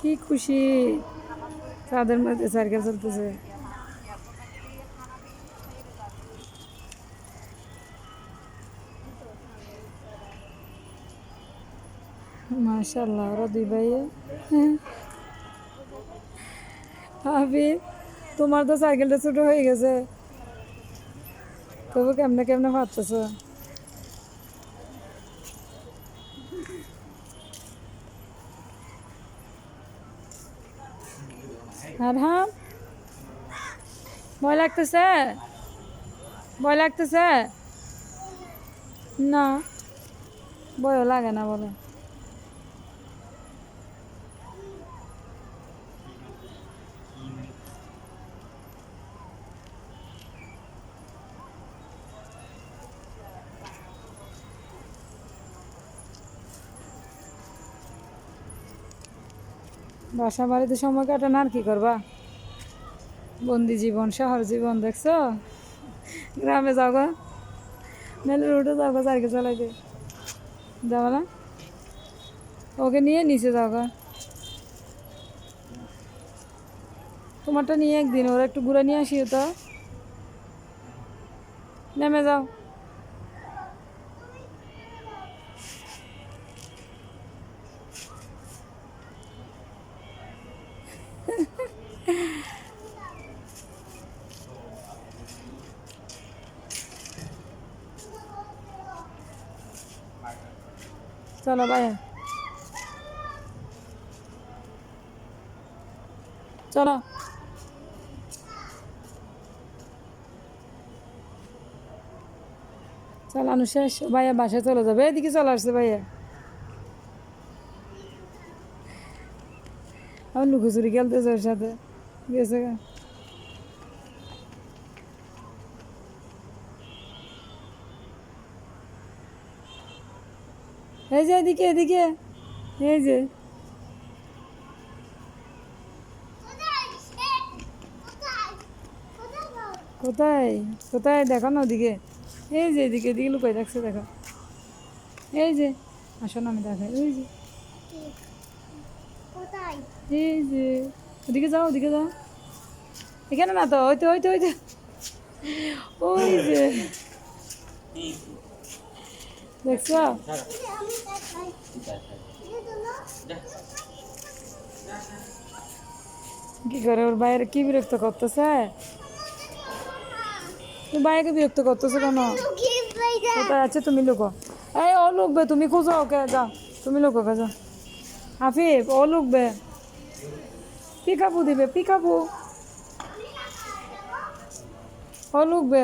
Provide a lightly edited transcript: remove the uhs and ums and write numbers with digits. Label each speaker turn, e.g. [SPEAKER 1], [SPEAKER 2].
[SPEAKER 1] কি খুশি, তাদের মধ্যে সাইকেল চলতেছে। মাশাআল্লাহ, ওরা দুই ভাইয়ে। হাবিব, তোমার তো সাইকেলটা ছোট হয়ে গেছে, তবু কেমনে কেমনে পারতেছ। আর হ্যাঁ, ভয় লাগতেছে, ভয় লাগতেছে না, ভয়ও লাগে না বলে। বাসা বাড়িতে সময় কাটান, আর কি করবা, বন্দি জীবন, শহর জীবন দেখছো। গ্রামে যাও গা, মেলে রোডে যাও গা, সাইকেল চালাইতে যাবো না, ওকে নিয়ে নিচে যাও গা, তোমারটা নিয়ে একদিন ওরা একটু ঘুরে নিয়ে আসিও তো, নেমে যাও। চলো ভাইয়া, চলো। চালানো শেষ, ভাইয়া বাসায় চলে যাবে, এদিকে চলে আসছে ভাইয়া। আমার লুকোচুরি খেলতেছে ওর সাথে, গেছে গা। এই যে এদিকে এদিকে, এই যে কোথায় কোথায় দেখো না ওদিকে, এই যে এদিকে এদিকে লুকাই রাখছে দেখো, এই যে আসো না, আমি দেখাই, ওই যে, এই যে ওদিকে যাও, ওদিকে যাও, এখানে না তো, ওইতে ওইতে ওইতে, ওই যে দেখছো। কি করে ওর বাইরে কি বিরক্ত করতেছে, তুমি বাইরে বিরক্ত করতেছো কেন, কোথায় আছে, তুমি লুকো, এই ও লুকবে, তুমি খুঁজো ওকে, যাও তুমি লুকো ওকে, যাও। হাফিব, ও লুকবে, পিকাপু দিবে, পিকাপু, ও লুকবে।